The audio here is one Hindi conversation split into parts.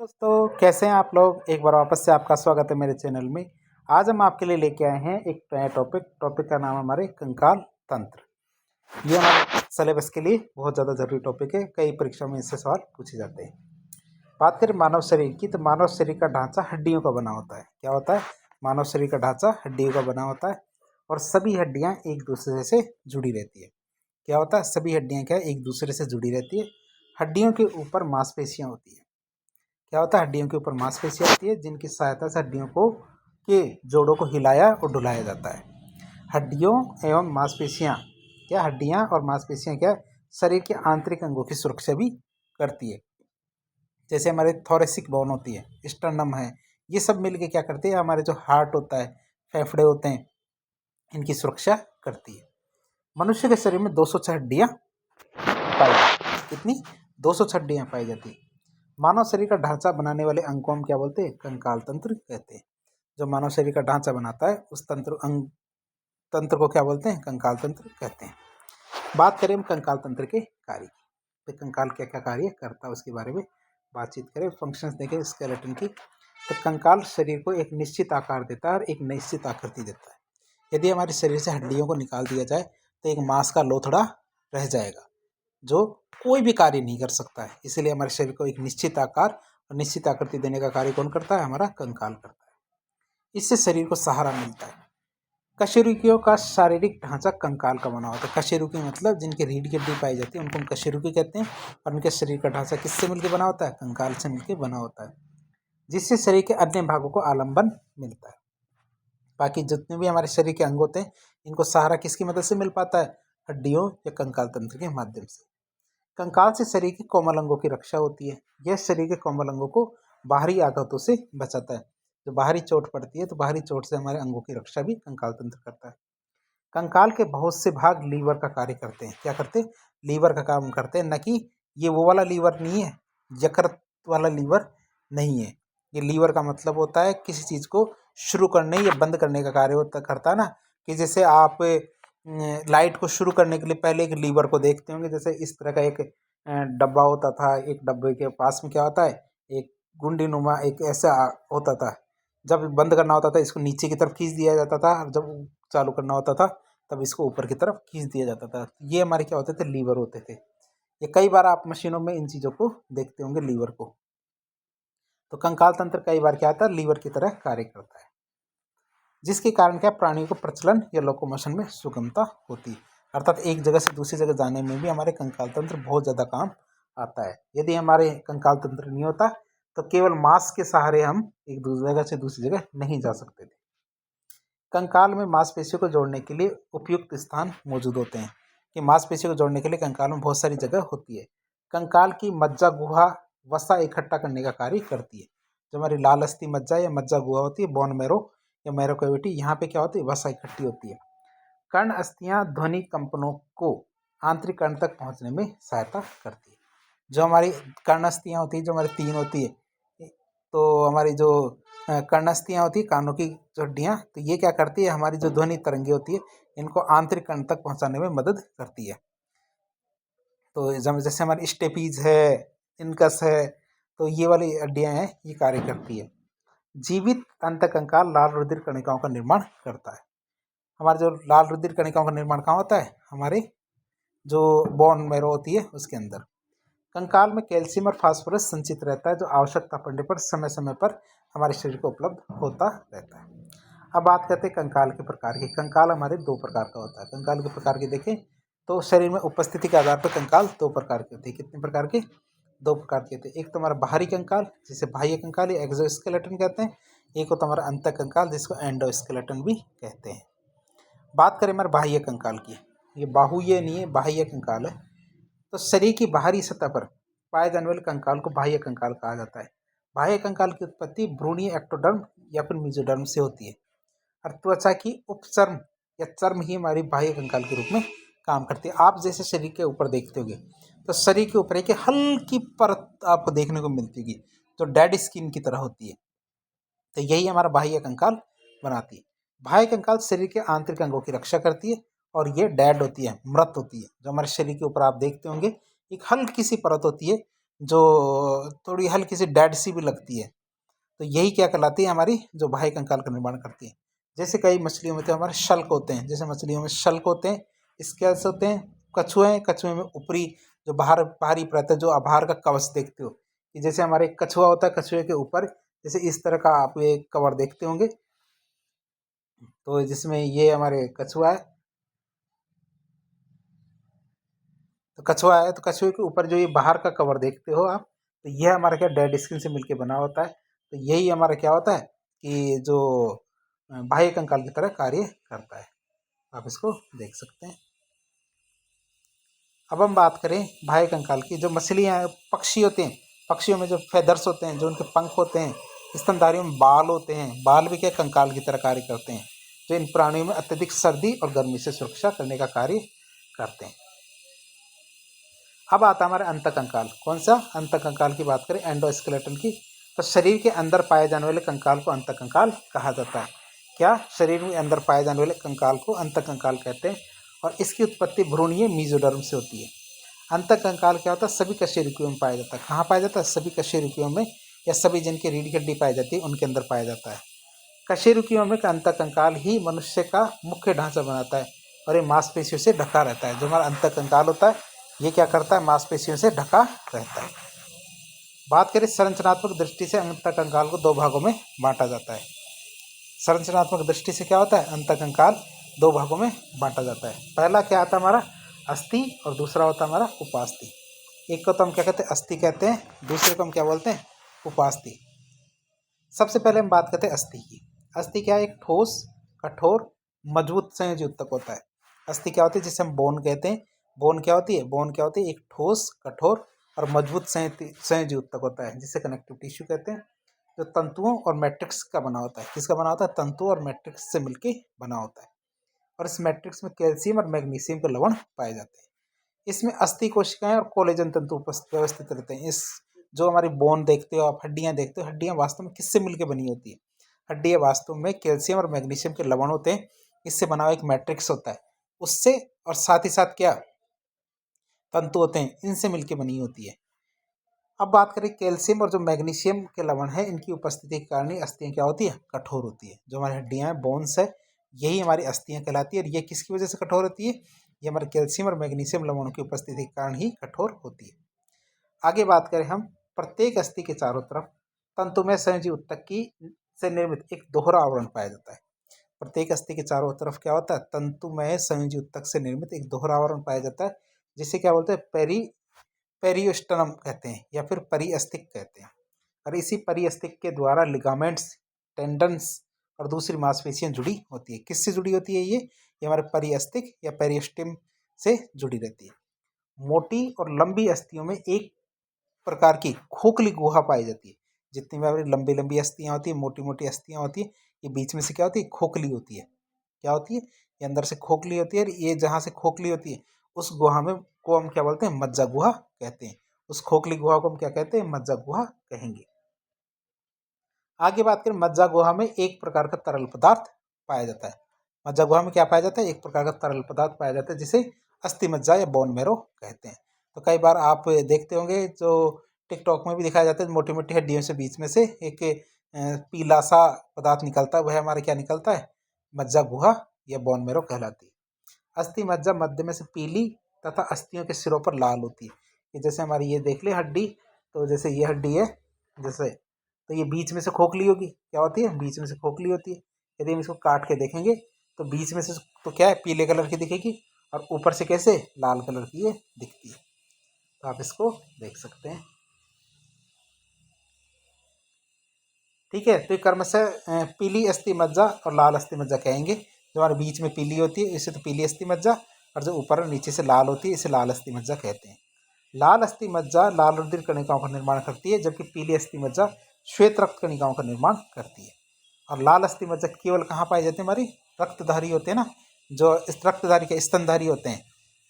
दोस्तों, कैसे हैं आप लोग। एक बार वापस से आपका स्वागत है मेरे चैनल में। आज हम आपके लिए लेके आए हैं एक नया टॉपिक का नाम है हमारे कंकाल तंत्र। ये हमारे सिलेबस के लिए बहुत ज़्यादा जरूरी टॉपिक है। कई परीक्षा में इससे सवाल पूछे जाते हैं। बात करें मानव शरीर की, तो मानव शरीर का ढांचा हड्डियों का बना होता है। क्या होता है? मानव शरीर का ढांचा हड्डियों का बना होता है और सभी हड्डियाँ एक दूसरे से जुड़ी रहती है। क्या होता है? सभी हड्डियाँ क्या है, एक दूसरे से जुड़ी रहती है। हड्डियों के ऊपर मांसपेशियाँ होती है। क्या होता है? हड्डियों के ऊपर मांसपेशियाँ होती है जिनकी सहायता से हड्डियों को के जोड़ों को हिलाया और डुलाया जाता है। हड्डियों एवं मांसपेशियाँ क्या, हड्डियाँ और मांसपेशियाँ क्या, शरीर के आंतरिक अंगों की सुरक्षा भी करती है। जैसे हमारे थोरेसिक बोन होती है, स्टर्नम है, ये सब मिलके क्या करते हैं, हमारे जो हार्ट होता है, फेफड़े होते हैं, इनकी सुरक्षा करती है। मनुष्य के शरीर में 206 हड्डियाँ पाई जाती हैं। कितनी? 206 हड्डियाँ पाई जाती है। मानव शरीर का ढांचा बनाने वाले अंग को हम क्या बोलते हैं? कंकाल तंत्र कहते हैं। जो मानव शरीर का ढांचा बनाता है उस तंत्र को क्या बोलते हैं? कंकाल तंत्र कहते हैं। बात करें हम कंकाल तंत्र के कार्य की, तो कंकाल क्या क्या कार्य करता है उसके बारे में बातचीत करें। फंक्शंस देखें स्केलेटन की, तो कंकाल शरीर को एक निश्चित आकार देता है और एक निश्चित आकृति देता है। यदि हमारे शरीर से हड्डियों को निकाल दिया जाए तो एक मांस का लोथड़ा रह जाएगा जो कोई भी कार्य नहीं कर सकता है। इसलिए हमारे शरीर को एक निश्चित आकार और निश्चित आकृति देने का कार्य कौन करता है? हमारा कंकाल करता है। इससे शरीर को सहारा मिलता है। कशेरुकियों का शारीरिक ढांचा कंकाल का बना होता है। कशेरुकी मतलब जिनकी रीढ़ की हड्डी पाई जाती है उनको हम कशेरुकी कहते हैं। और उनके शरीर का ढांचा किससे मिलकर बना होता है? कंकाल से मिलकर बना होता है, जिससे शरीर के अन्य भागों को आलंबन मिलता है। बाकी जितने भी हमारे शरीर के अंग होते हैं इनको सहारा किसकी मदद से मिल पाता है? हड्डियों या कंकाल तंत्र के माध्यम से। कंकाल से शरीर के कोमल अंगों की रक्षा होती है। यह शरीर के कोमल अंगों को बाहरी आघातों से बचाता है। जो बाहरी चोट पड़ती है तो बाहरी चोट से हमारे अंगों की रक्षा भी कंकाल तंत्र करता है। कंकाल के बहुत से भाग लीवर का कार्य करते हैं। क्या करते हैं? लीवर का काम करते हैं। न कि ये वो वाला लीवर नहीं है, यकृत वाला लीवर नहीं है। ये लीवर का मतलब होता है किसी चीज को शुरू करने या बंद करने का कार्य होता करता है ना। कि जैसे आप लाइट को शुरू करने के लिए पहले एक लीवर को देखते होंगे। जैसे इस तरह का एक डब्बा होता था, एक डब्बे के पास में क्या होता है, एक गुंडी नुमा एक ऐसा होता था। जब बंद करना होता था इसको नीचे की तरफ खींच दिया जाता था, और जब चालू करना होता था तब इसको ऊपर की तरफ खींच दिया जाता था। ये हमारे क्या होते थे? लीवर होते थे। ये कई बार आप मशीनों में इन चीज़ों को देखते होंगे, लीवर को। तो कंकाल तंत्र कई बार क्या आता है? लीवर की तरह कार्य करता है, जिसके कारण क्या, प्राणियों को प्रचलन या लोकोमोशन में सुगमता होती है। अर्थात एक जगह से दूसरी जगह जाने में भी हमारे कंकाल तंत्र बहुत ज़्यादा काम आता है। यदि हमारे कंकाल तंत्र नहीं होता तो केवल मांस के सहारे हम एक दूसरी जगह से दूसरी जगह नहीं जा सकते थे। कंकाल में मांसपेशियों को जोड़ने के लिए उपयुक्त स्थान मौजूद होते हैं। कि मांसपेशियों को जोड़ने के लिए कंकाल में बहुत सारी जगह होती है। कंकाल की मज्जा गुहा वसा इकट्ठा करने का कार्य करती है। जो हमारी लाल अस्थि मज्जा या मज्जा गुहा होती है, बोन मैरो या मैरो कैविटी, यहाँ पे क्या होती है? वसा इकट्ठी होती है। कर्ण अस्थियां ध्वनि कंपनों को आंतरिक कर्ण तक पहुंचने में सहायता करती है। जो हमारी कर्ण अस्थियां होती है, जो हमारी 3 होती है, तो हमारी जो कर्ण अस्थियां होती है, कानों की जो हड्डियां, तो ये क्या करती है? हमारी जो ध्वनि तरंगे होती है इनको आंतरिक कर्ण तक पहुंचाने में मदद करती है। तो जैसे हमारी स्टेपीज है, इनकस है, तो ये वाली हड्डियां हैं, ये कार्य करती है। जीवित अंतकंकाल लाल रुधिर कणिकाओं का निर्माण करता है। हमारे जो लाल रुधिर कणिकाओं का निर्माण कहाँ होता है? हमारे जो बोन मैरो होती है उसके अंदर। कंकाल में कैल्शियम और फास्फोरस संचित रहता है, जो आवश्यकता पड़ने पर समय समय पर हमारे शरीर को उपलब्ध होता रहता है। अब बात करते हैं कंकाल के प्रकार की। कंकाल हमारे 2 प्रकार का होता है। कंकाल के प्रकार के देखें तो शरीर में उपस्थिति के आधार पर कंकाल 2 प्रकार के होते हैं। कितने प्रकार के? 2 प्रकार के होते हैं। एक तो हमारा बाहरी कंकाल जिसे बाह्य कंकाल या एक्सोस्केलेटन कहते हैं। एक होता है हमारा अंत कंकाल जिसको एंडोस्केलेटन भी कहते हैं। बात करें हमारे बाह्य कंकाल की, ये बाहु ये नहीं है, बाह्य कंकाल है। तो शरीर की बाहरी सतह पर पाए जाने वाले कंकाल को बाह्य कंकाल कहा जाता है। बाह्य कंकाल की उत्पत्ति भ्रूणीय एक्टोडर्म या फिर मेसोडर्म से होती है और त्वचा की उपचर्म या चर्म ही हमारी बाह्य कंकाल के रूप में काम करती है। आप जैसे शरीर के ऊपर देखते होंगे तो शरीर के ऊपर एक हल्की परत आपको देखने को मिलती होगी जो डेड स्किन की तरह होती है। तो यही हमारा बाह्य कंकाल बनाती है। बाह्य कंकाल शरीर के आंतरिक अंगों की रक्षा करती है और ये डेड होती है, मृत होती है। जो हमारे शरीर के ऊपर आप देखते होंगे एक हल्की सी परत होती है जो थोड़ी हल्की सी डेड सी भी लगती है, तो यही क्या कहलाती है, हमारी जो बाह्य कंकाल का निर्माण करती है। जैसे कई मछलियों में तो हमारे शल्क होते हैं, जैसे मछलियों में शल्क होते हैं, इसके कैसे होते हैं, कछुए हैं, कछुए में ऊपरी जो बाहरी परत है, जो आहार का कवच देखते हो कि जैसे हमारे एक कछुआ होता है, कछुए के ऊपर जैसे इस तरह का आप ये कवर देखते होंगे, तो जिसमें ये हमारे कछुआ है, तो कछुआ है, तो कछुए के ऊपर जो ये बाहर का कवर देखते हो आप, तो यह हमारा क्या डेड स्किन से मिलके बना होता है। तो यही हमारा क्या होता है कि जो बाह्य कंकाल की तरह कार्य करता है। आप इसको देख सकते हैं। अब हम बात करें बाह्य कंकाल की। जो मछलियाँ पक्षी होते हैं, पक्षियों में जो फेदर्स होते हैं, जो उनके पंख होते हैं, स्तनधारियों में बाल होते हैं, बाल भी क्या कंकाल की तरह कार्य करते हैं, जो इन प्राणियों में अत्यधिक सर्दी और गर्मी से सुरक्षा करने का कार्य करते हैं। अब आता है हमारे अंतकंकाल। कौन सा अंतकंकाल की बात करें, एंडोस्केलेटन की, तो शरीर के अंदर पाए जाने वाले कंकाल को अंतकंकाल कहा जाता है। क्या, शरीर में अंदर पाए जाने वाले कंकाल को अंतकंकाल कहते हैं, और इसकी उत्पत्ति भ्रूणीय मीजोडर्म से होती है। अंतकंकाल क्या होता है, सभी कशेरुकियों में पाया जाता है। कहाँ पाया जाता है, सभी कशेरुकियों में, या सभी जिनकी रीढ़ की हड्डी पाई जाती है उनके अंदर पाया जाता है। कशेरुकियों में अंतकंकाल ही मनुष्य का मुख्य ढांचा बनाता है, और ये मांसपेशियों से ढका रहता है। जो हमारा अंतकंकाल होता है, ये क्या करता है, मांसपेशियों से ढका रहता है। बात करें संरचनात्मक दृष्टि से, अंतकंकाल को दो भागों में बांटा जाता है। संरचनात्मक दृष्टि से क्या होता है, अंतकंकाल दो भागों में बांटा जाता है। पहला क्या आता है हमारा, अस्थि, और दूसरा होता है हमारा उपास्थि। एक को तो हम क्या कहते हैं, अस्थि कहते हैं, दूसरे को हम क्या बोलते हैं, उपास्थि। सबसे पहले हम बात करते हैं अस्थि की। अस्थि क्या है, एक ठोस, कठोर, मजबूत संयोजी ऊतक होता है। अस्थि क्या होती है, जिसे हम बोन कहते हैं। बोन क्या होती है, बोन क्या होती है, एक ठोस, कठोर और मजबूत संयोजी ऊतक होता है, जिसे कनेक्टिव टिश्यू कहते हैं, जो तंतुओं और मैट्रिक्स का बना होता है। किसका बना होता है, तंतु और मैट्रिक्स से मिलकर बना होता है, और इस मैट्रिक्स में कैल्शियम और मैग्नीशियम के लवण पाए जाते हैं। इसमें अस्थि कोशिकाएं और कोलेजन तंतु व्यवस्थित रहते हैं। इस जो हमारी बोन देखते हो आप, हड्डियां देखते हो, हड्डियां वास्तव में किससे मिलकर बनी होती है, हड्डियां वास्तव में कैल्शियम और मैग्नीशियम के लवण होते हैं, इससे बना हुआ एक मैट्रिक्स होता है उससे, और साथ ही साथ क्या तंतु होते हैं, इनसे मिलकर बनी होती है। अब बात करें कैल्शियम और जो मैग्नीशियम के लवण है, इनकी उपस्थिति के कारण अस्थियां क्या होती है, कठोर होती है। जो हमारी हड्डियां हैं, बोन्स है, यही हमारी अस्थियां कहलाती है। और ये किसकी वजह से कठोर होती है, ये हमारे कैल्शियम और मैग्नीशियम लवणों की उपस्थिति के कारण ही कठोर होती है। आगे बात करें हम, प्रत्येक अस्थि के चारों तरफ तंतुमय संयोजी ऊतक की से निर्मित एक दोहरा आवरण पाया जाता है। प्रत्येक अस्थि के चारों तरफ क्या होता है, तंतुमय संयोजी ऊतक से निर्मित एक दोहरा आवरण पाया जाता है, जिसे क्या बोलते हैं, पेरियोस्टनम कहते हैं, या फिर परिअस्थिक कहते हैं। और इसी परिअस्थिक के द्वारा लिगामेंट्स, टेंडन्स और दूसरी मांसपेशियां जुड़ी होती है। किससे जुड़ी होती है, ये हमारे परिअस्थिक या पेरियोस्टम से जुड़ी रहती है। मोटी और लंबी अस्थियों में एक प्रकार की खोखली गुहा पाई जाती है। जितनी भी हमारी लंबी लंबी अस्थियां होती है, मोटी मोटी अस्थियां होती है, ये बीच में से क्या होती है, खोखली होती है। क्या होती है, ये अंदर से खोखली होती है, और ये जहाँ से खोखली होती है उस गुहा में को हम क्या बोलते हैं, मज्जा गुहा कहते हैं। उस खोखली गुहा को हम क्या कहते हैं, मज्जा गुहा कहेंगे। आगे बात करें, मज्जा गुहा में एक प्रकार का तरल पदार्थ पाया जाता है। मज्जा गुहा में क्या पाया जाता है, एक प्रकार का तरल पदार्थ पाया जाता है, जिसे अस्थि मज्जा या बोन मेरो कहते हैं। तो कई बार आप देखते होंगे, जो टिकटॉक में भी दिखाया जाता है, मोटी मोटी हड्डियों से बीच में से एक पीला सा पदार्थ निकलता है, वह हमारे क्या निकलता है, मज्जा गुहा या बोन मेरो कहलाती है। अस्थि मज्जा मध्य में से पीली तथा अस्थियों के सिरों पर लाल होती है। कि जैसे हमारी ये देख ले हड्डी, तो जैसे ये हड्डी है, जैसे, तो ये बीच में से खोखली होगी, क्या होती है, बीच में से खोखली होती है। यदि हम इसको काट के देखेंगे तो बीच में से तो क्या है, पीले कलर की दिखेगी, और ऊपर से कैसे, लाल कलर की ये दिखती है। तो आप इसको देख सकते हैं। ठीक है, तो ये कर्म से पीली अस्थि मज्जा और लाल अस्थि मज्जा कहेंगे। जो हमारे बीच में पीली होती है इसे तो पीली अस्थि मज्जा, और जो ऊपर और नीचे से लाल होती है इसे लाल अस्थि मज्जा कहते हैं। लाल अस्थि मज्जा लाल रुधिर कणिकाओं का निर्माण करती है, जबकि पीली अस्थि मज्जा श्वेत रक्त कणिकाओं का निर्माण करती है। और लाल अस्थि मज्जा केवल कहाँ पाई जाती है, हमारी रक्तधारी होते हैं ना, जो इस रक्तधारी के स्तनधारी होते हैं,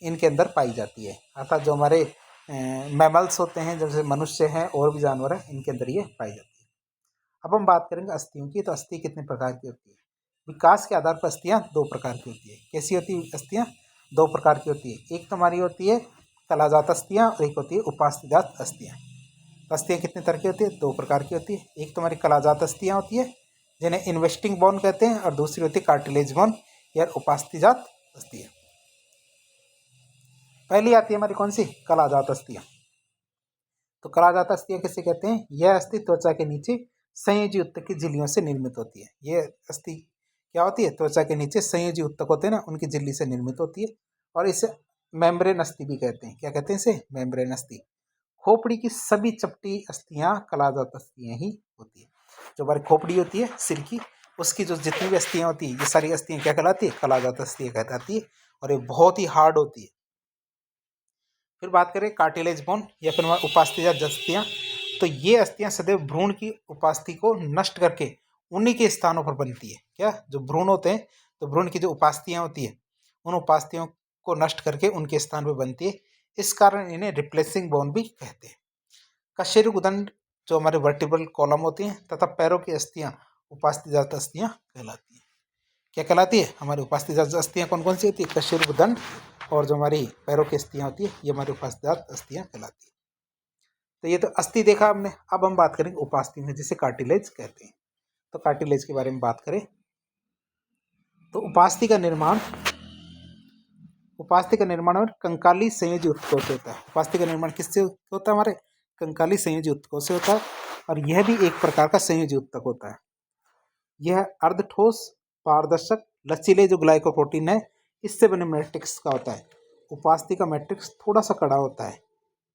इनके अंदर पाई जाती है। अर्थात जो हमारे मैमल्स होते हैं, जैसे मनुष्य हैं और भी जानवर हैं, इनके अंदर ये पाई जाती है। अब हम बात करेंगे अस्थियों की। तो अस्थि कितने प्रकार की होती है, विकास के आधार पर अस्थियां दो प्रकार की होती है। कैसी होती है अस्थियां, दो प्रकार की होती है। एक तो हमारी होती है कलाजात अस्थियां, और एक होती है उपास्थि जात अस्थियां। तो अस्थियाँ कितने तरह की होती है? 2 प्रकार की होती है। एक तो हमारी कलाजात अस्थियाँ होती है जिन्हें इन्वेस्टिंग बोन कहते हैं, और दूसरी होती है कार्टिलेज बोन या उपास्थिजात अस्थियाँ। पहली आती है हमारी कौन सी? कलाजात अस्थियाँ। तो कलाजात अस्थियाँ किसे कहते हैं? यह अस्थि त्वचा के नीचे संयोजी ऊतक की झिल्लियों से निर्मित होती है। यह अस्थि क्या होती है? त्वचा के नीचे संयोजी ऊतक होते हैं ना, उनकी झिल्ली से निर्मित होती है, और इसे मेम्ब्रेन अस्थि भी कहते हैं। क्या कहते हैं इसे? मेम्ब्रेन अस्थि। खोपड़ी की सभी चपटी अस्थियां कलाजात अस्थियां ही होती है। जो हमारी खोपड़ी होती है सिर की, उसकी जो जितनी भी अस्थियां होती है, ये सारी अस्थियां क्या कहलाती है? कलाजात अस्थियां कहलाती है, और ये बहुत ही हार्ड होती है। फिर बात करें कार्टिलेज बोन या फिर उपास्थिजात अस्थियां, तो ये अस्थियां सदैव भ्रूण की उपास्थि को नष्ट करके उन्हीं के स्थानों पर बनती है। क्या? जो भ्रूण होते हैं, तो भ्रूण की जो उपास्थियां होती है, उन उपास्थियों को नष्ट करके उनके स्थान पर बनती है। इस कारण इन्हें रिप्लेसिंग बोन भी कहते हैं। कशेरुक गुदंड जो हमारे वर्टिब्रल कॉलम होती हैं तथा पैरों की अस्थियां उपास्थिजात अस्थियां कहलाती हैं। क्या कहलाती है? हमारी उपास्थिजात अस्थियां कौन कौन सी होती है? कशेरुक गुदंड, और जो हमारी पैरों की अस्थियां होती है ये हमारी उपास्थिजात अस्थियां कहलाती है। तो ये तो अस्थि देखा हमने। अब हम बात करेंगे उपास्थि में, जिसे कार्टिलेज कहते हैं। तो कार्टिलेज के बारे में बात करें तो उपास्थि का निर्माण और कंकाली संयोजी ऊतकों से होता है। उपास्थि का निर्माण किससे होता है? हमारे कंकाली संयोजी ऊतकों से होता है, और यह भी एक प्रकार का संयोजी ऊतक होता है। यह अर्धठोस, पारदर्शक, लचीले जो ग्लाइकोप्रोटीन है इससे बने मैट्रिक्स का होता है। उपास्थि का मैट्रिक्स थोड़ा सा कड़ा होता है।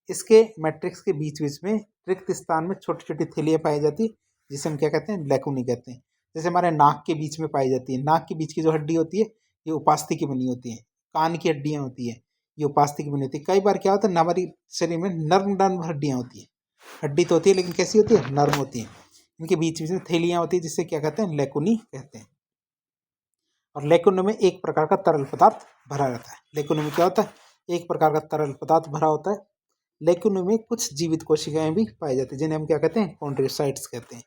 इसके मैट्रिक्स के बीच बीच में रिक्त स्थान में छोटी छोटी थैलियाँ पाई जाती है, जिसे हम क्या कहते हैं? लैकुनी कहते हैं। जैसे हमारे नाक के बीच में पाई जाती है। नाक के बीच की जो हड्डी होती है ये उपास्थि की बनी होती है। कान की हड्डियाँ होती है, ये उपास्थि की बनी होती है। कई बार क्या होता है, हमारी शरीर में नर्म नर्म हड्डियाँ होती है। हड्डी तो होती है लेकिन कैसी होती है? नर्म होती है। इनके बीच बीच में थैलियाँ होती है, जिससे क्या कहते हैं? लैकुनी कहते हैं। और लैकुनी में एक प्रकार का तरल पदार्थ भरा रहता है। लैकुनी में क्या होता है? एक प्रकार का तरल पदार्थ भरा होता है। लेकुनी में कुछ जीवित कोशिकाएं भी पाई जाती है, जिन्हें हम क्या कहते हैं? कॉन्ड्रोसाइट्स कहते हैं।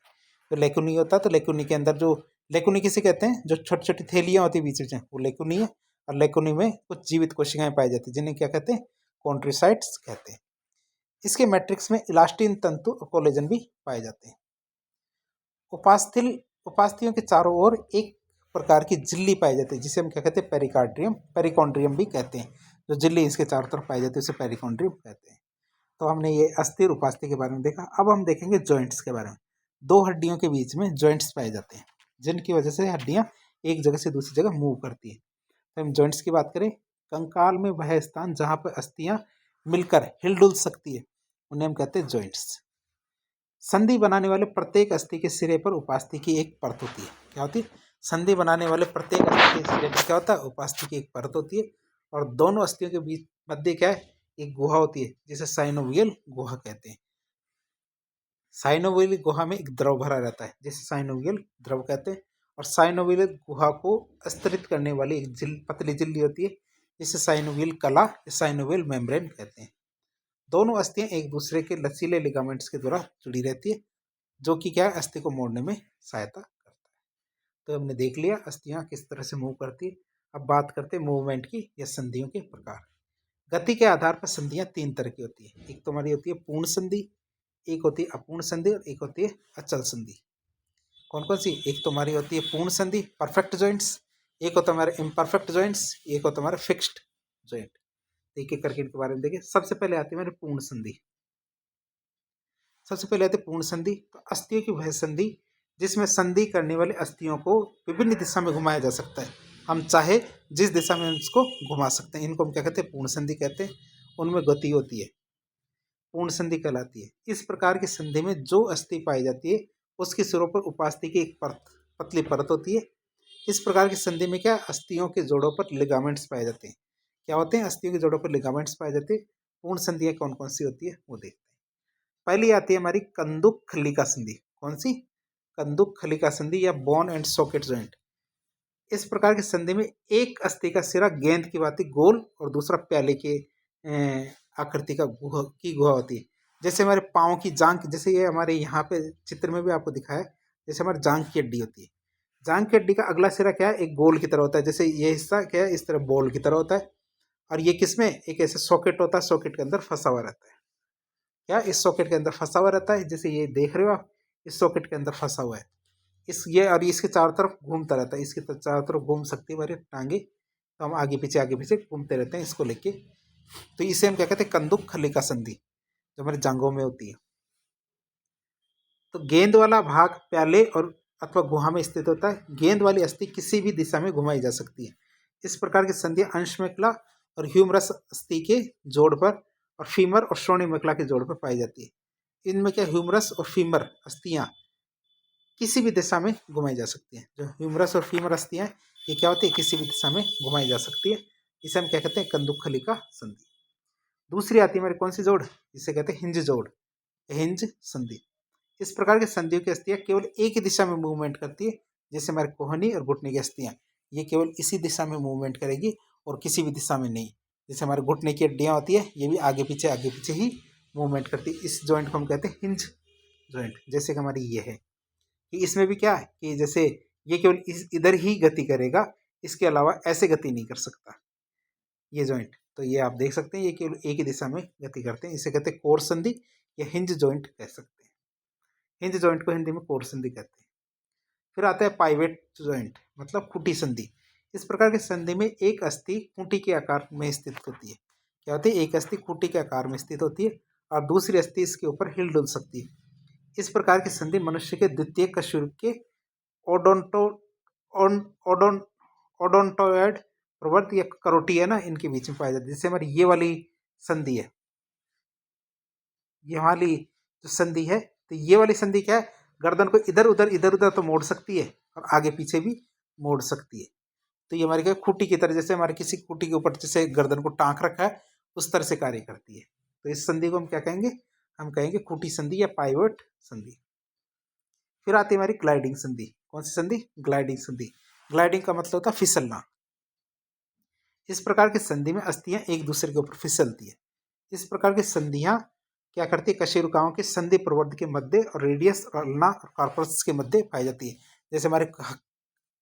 तो लेकुनी होता है, तो लेकुनी के अंदर जो लेकुनी किसे कहते हैं? जो छोटी छोटी थैलियां होती है बीच बीच में, वो लेकुनी है। और लेकुनी में कुछ जीवित कोशिकाएं पाई जाती है, जिन्हें क्या कहते हैं? कॉन्ड्रोसाइट्स कहते हैं। इसके मैट्रिक्स में इलास्टिन तंतु और कोलेजन भी पाए जाते हैं। उपास्थिल उपास्थियों के चारों ओर एक प्रकार की झिल्ली पाई जाती है, जिसे हम क्या कहते हैं? पेरिकॉन्ड्रियम भी कहते हैं। जो झिल्ली इसके चारों तरफ पाई जाती है उसे पेरिकॉन्ड्रियम कहते हैं। तो हमने ये अस्थि और उपास्थि के बारे में देखा। अब हम देखेंगे जॉइंट्स के बारे में। दो हड्डियों के बीच में जॉइंट्स पाए जाते हैं, जिनकी वजह से हड्डियां एक जगह से दूसरी जगह मूव करती है। तो हम जॉइंट्स की बात करें, कंकाल में वह स्थान जहां पर अस्थियां मिलकर हिलडुल सकती है उन्हें हम कहते हैं जॉइंट्स। संधि बनाने वाले प्रत्येक अस्थि के सिरे पर उपास्थि की एक परत होती है। क्या होती है? संधि बनाने वाले प्रत्येक अस्थि के सिरे पर क्या होता है? उपास्थि की एक परत होती है। और दोनों अस्थियों के बीच मध्य क्या है? एक गुहा होती है, जिसे साइनोवियल गुहा कहते हैं। साइनोवियल गुहा में एक द्रव भरा रहता है, जिसे साइनोवियल द्रव कहते हैं। और साइनोवियल गुहा को स्तरित करने वाली एक पतली झिल्ली होती है, जिसे साइनोवियल कला, साइनोवियल मेम्ब्रेन कहते हैं। दोनों अस्थियां एक दूसरे के लचीले लिगामेंट्स के द्वारा जुड़ी रहती है, जो कि क्या है? अस्थि को मोड़ने में सहायता करता है। तो हमने देख लिया अस्थियां किस तरह से मूव करती है। अब बात करते हैं मूवमेंट की या संधियों के प्रकार। गति के आधार पर संधियां तीन तरह की होती है। एक तो हमारी होती है पूर्ण संधि, एक होती है अपूर्ण संधि, और एक होती है अचल संधि। कौन कौन सी? एक तो हमारी होती है पूर्ण संधि, परफेक्ट जॉइंट्स। एक होता है हमारे इम्परफेक्ट जॉइंट्स, एक होता है हमारा फिक्स्ड जॉइंट। एक एक करके इनके बारे में देखिए। सबसे पहले आती है हमारी पूर्ण संधि। सबसे पहले आती है पूर्ण संधि। तो अस्थियों की वह संधि जिसमें संधि करने वाले अस्थियों को विभिन्न दिशा में घुमाया जा सकता है। हम चाहे जिस दिशा में इसको घुमा सकते हैं। इनको हम क्या कहते हैं? पूर्ण संधि कहते हैं। उनमें गति होती है, पूर्ण संधि कहलाती है। इस प्रकार की संधि में जो अस्थि पाई जाती है उसके सिरों पर उपास्थि की एक पतली परत होती है। इस प्रकार की संधि में क्या? अस्थियों के जोड़ों पर लिगामेंट्स पाए जाते हैं। क्या होते हैं? अस्थियों के जोड़ों पर लिगामेंट्स पाए जाते हैं। पूर्ण संधियां कौन कौन सी होती है वो देखते हैं। पहली आती है हमारी कंदुक खलिका संधि। कौन सी? कंदुक खलिका संधि या बोन एंड सॉकेट जॉइंट। इस प्रकार की संधि में एक अस्थि का सिरा गेंद की भांति गोल और दूसरा प्याले के आकृति का गुहा होती है। जैसे हमारे पाँव की जांग, जैसे ये हमारे यहाँ पे चित्र में भी आपको दिखाया है, जैसे हमारे जांग की हड्डी होती है। जांग की हड्डी का अगला सिरा क्या है? एक गोल की तरह होता है। जैसे ये हिस्सा क्या है? इस तरह बॉल की तरह होता है। और ये किसमें? एक ऐसे सॉकेट होता है, सॉकेट के अंदर फंसा हुआ रहता है। क्या इस सॉकेट के अंदर फंसा हुआ रहता है, जैसे ये देख रहे हो आप, इस सॉकेट के अंदर फंसा हुआ है, इस ये और इसके चारों तरफ घूमता रहता है, इसके चारों तरफ घूम सकती है हमारी टांगे, तो हम आगे पीछे घूमते रहते हैं इसको लेके। तो इसे हम क्या कहते हैं, कंदुक खलिका संधि, जो हमारे जांघों में होती है। तो गेंद वाला भाग प्याले और अथवा गुहा में स्थित होता है। गेंद वाली अस्थि किसी भी दिशा में घुमाई जा सकती है। इस प्रकार की संधियां अंश मेखला और ह्यूमरस अस्थि के जोड़ पर और फीमर और श्रोणि मेखला के जोड़ पर पाई जाती है। इनमें क्या ह्यूमरस और फीमर अस्थियां किसी भी दिशा में घुमाई जा सकती है। जो ह्यूमरस और फीमर अस्थियां ये क्या होती है, किसी भी दिशा में घुमाई जा सकती है। इसे हम क्या कहते हैं, कंदुक खलिका संधि। दूसरी आती है हमारी कौन सी जोड़, इसे कहते हैं हिंज जोड़, हिंज संधि। इस प्रकार की संधियों की अस्थियां केवल एक ही दिशा में मूवमेंट करती है, जैसे हमारे कोहनी और घुटने की अस्थियां, ये केवल इसी दिशा में मूवमेंट करेगी और किसी भी दिशा में नहीं। जैसे हमारे घुटने की हड्डियां होती है, ये भी आगे पीछे ही मूवमेंट करती है। इस जॉइंट को हम कहते हैं हिंज जॉइंट। जैसे कि हमारी ये है कि इसमें भी क्या है कि जैसे ये केवल इधर ही गति करेगा, इसके अलावा ऐसे गति नहीं कर सकता ये जॉइंट। तो ये आप देख सकते हैं, ये केवल एक ही दिशा में गति करते हैं। इसे कहते हैं कोर संधि या हिंज जॉइंट कह सकते हैं। हिंज जॉइंट को हिंदी में कोर संधि कहते हैं। फिर आता है पाइवेट जॉइंट, मतलब खूंटी संधि। इस प्रकार की संधि में एक अस्थि खूंटी के आकार में स्थित होती है। क्या होती है, एक अस्थि खूंटी के आकार में स्थित होती है और दूसरी अस्थि इसके ऊपर हिल डुल सकती है। इस प्रकार की संधि मनुष्य के द्वितीय कशेरुक के ओडोंटो ओडोन ओडोंटोइड प्रवर्त या करोटी है ना, इनके बीच में पाई जाती है। जैसे हमारी ये वाली संधि है, ये वाली जो संधि है, तो ये वाली संधि क्या है, गर्दन को इधर उधर तो मोड़ सकती है और आगे पीछे भी मोड़ सकती है। तो ये हमारी क्या खूंटी की तरह, जैसे हमारे किसी खूंटी के ऊपर जैसे गर्दन को टांक रखा है, उस तरह से कार्य करती है। तो इस संधि को हम क्या कहेंगे, हम कहेंगे खूंटी संधि या पाइवट संधि। फिर आती है हमारी ग्लाइडिंग संधि। कौन सी संधि, ग्लाइडिंग संधि। ग्लाइडिंग का मतलब होता है फिसलना। इस प्रकार की संधि में अस्थियां एक दूसरे के ऊपर फिसलती है। इस प्रकार की संधियां क्या करती है, कशेरुकाओं के संधि प्रवर्ध के मध्य और रेडियस और अल्ना और कार्पस के मध्य पाई जाती है। जैसे हमारे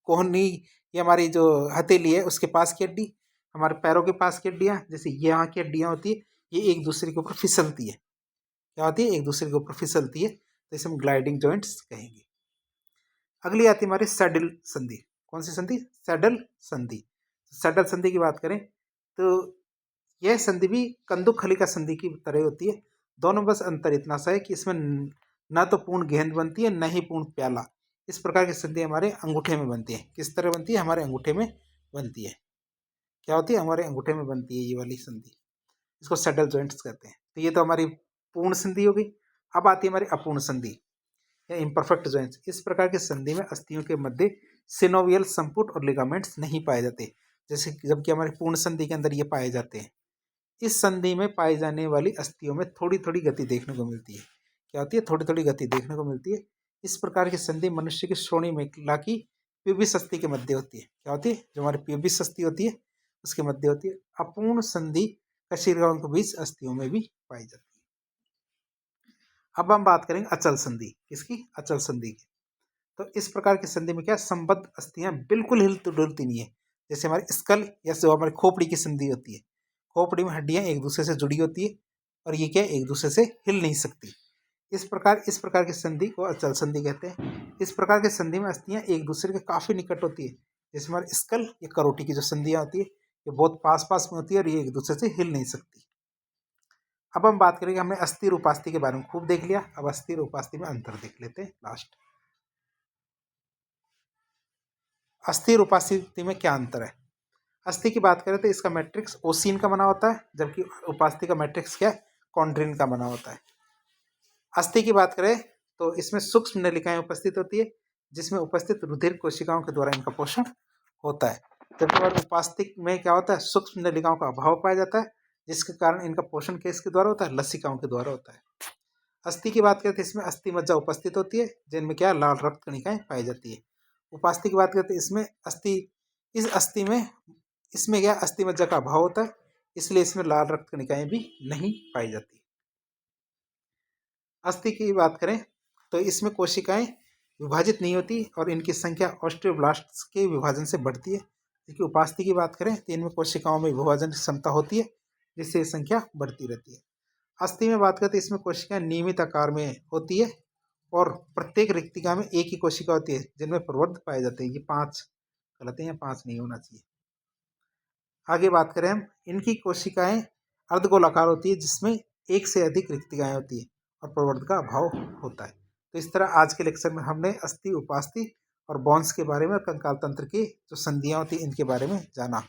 कोहनी, ये हमारी जो हथेली है उसके पास की हड्डी, हमारे पैरों के पास की हड्डियां, जैसे ये यहाँ की हड्डियां होती है, ये एक दूसरे के ऊपर फिसलती है। क्या होती है, एक दूसरे के ऊपर फिसलती है, तो इसे हम ग्लाइडिंग जॉइंट्स कहेंगे। अगली आती है हमारी सैडल संधि। कौन सी संधि, सैडल संधि। सैडल संधि की बात करें तो यह संधि भी कंदुक खलिका संधि की तरह होती है। दोनों बस अंतर इतना सा है कि इसमें न तो पूर्ण गेंद बनती है न ही पूर्ण प्याला। इस प्रकार की संधि हमारे अंगूठे में बनती है। किस तरह बनती है, हमारे अंगूठे में बनती है। क्या होती है, हमारे अंगूठे में बनती है ये वाली संधि, इसको सैडल जॉइंट्स कहते हैं। तो ये तो हमारी पूर्ण संधि होगी। अब आती है हमारी अपूर्ण संधि या इम्परफेक्ट जॉइंट्स। इस प्रकार की संधि में अस्थियों के मध्य सिनोवियल संपुट और लिगामेंट्स नहीं पाए जाते, जैसे जबकि हमारी पूर्ण संधि के अंदर ये पाए जाते हैं। इस संधि में पाई जाने वाली अस्थियों में थोड़ी थोड़ी गति देखने को मिलती है। क्या होती है, थोड़ी थोड़ी गति देखने को मिलती है। इस प्रकार की संधि मनुष्य की श्रोणि मेखला की प्यूबिस अस्थि के मध्य होती है। क्या होती है, जो हमारी प्यूबिस अस्थि होती है उसके मध्य होती है। अपूर्ण संधि कशेरुकाओं के बीच अस्थियों में भी पाई जाती है। अब हम बात करेंगे अचल संधि। किसकी, अचल संधि की। तो इस प्रकार की संधि में क्या, संबद्ध अस्थियां बिल्कुल हिलती डुलती नहीं है। जैसे हमारी स्कल या जो हमारी खोपड़ी की संधि होती है, खोपड़ी में हड्डियां एक दूसरे से जुड़ी होती है और ये क्या एक दूसरे से हिल नहीं सकती। इस प्रकार की संधि को अचल संधि कहते हैं। इस प्रकार की संधि में अस्थियां एक दूसरे के काफी निकट होती है। जैसे हमारे स्कल या करोटी की जो संधियां होती है, ये बहुत पास पास में होती है और ये एक दूसरे से हिल नहीं सकती। अब हम बात करेंगे, हमने अस्थि और उपास्थि के बारे में खूब देख लिया, अब अस्थि और उपास्थि में अंतर देख लेते हैं लास्ट। अस्थि और उपास्थि में क्या अंतर है। अस्थि की बात करें तो इसका मैट्रिक्स ओसीन का बना होता है, जबकि उपास्थि का मैट्रिक्स क्या है, कॉन्ड्रिन का बना होता है। अस्थि की बात करें तो इसमें सूक्ष्म नलिकाएं उपस्थित होती है, जिसमें उपस्थित रुधिर कोशिकाओं के द्वारा इनका पोषण होता है। जबकि उपास्थि में क्या होता है, सूक्ष्म नलिकाओं का अभाव पाया जाता है, जिसके कारण इनका पोषण किसके द्वारा होता है, लसिकाओं के द्वारा होता है। अस्थि की बात करते हैं, इसमें अस्थि मज्जा उपस्थित होती है, जिनमें क्या लाल रक्त कणिकाएं पाई जाती है। उपास्थि की बात करते हैं, इसमें अस्थि में इसमें क्या अस्थि मज्जा का अभाव होता है, इसलिए इसमें लाल रक्त कणिकाएं भी नहीं पाई जाती। अस्थि की बात करें तो इसमें कोशिकाएं विभाजित नहीं होती और इनकी संख्या ऑस्टियोब्लास्ट्स के विभाजन से बढ़ती है। जबकि उपास्थि की बात करें तो इनमें कोशिकाओं में विभाजन की क्षमता होती है, जिससे संख्या बढ़ती रहती है। अस्थि में बात करते हैं, इसमें कोशिकाएं नियमित आकार में होती है और प्रत्येक रिक्तिका में एक ही कोशिका होती है जिनमें प्रवर्ध पाए जाते हैं। ये 5 गलत है, 5 नहीं होना चाहिए। आगे बात करें हम, इनकी कोशिकाएं अर्धगोलाकार होती है जिसमें एक से अधिक रिक्तिकाएं होती है और प्रवर्ध का अभाव होता है। तो इस तरह आज के लेक्चर में हमने अस्थि, उपास्थि और बोन्स के बारे में और कंकाल तंत्र की जो संधियां होती हैं इनके बारे में जाना।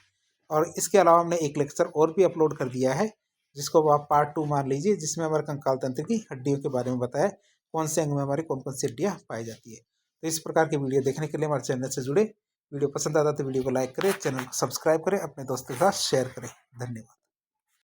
और इसके अलावा हमने एक लेक्चर और भी अपलोड कर दिया है जिसको आप पार्ट 2 मान लीजिए, जिसमें हमारे कंकाल तंत्र की हड्डियों के बारे में बताया, कौन से अंग में हमारी कौन कौन सी हड्डियाँ पाई जाती है। तो इस प्रकार की वीडियो देखने के लिए हमारे चैनल से जुड़े। वीडियो पसंद आता तो वीडियो को लाइक करें, चैनल को सब्सक्राइब करें, अपने दोस्तों के साथ शेयर करें। धन्यवाद।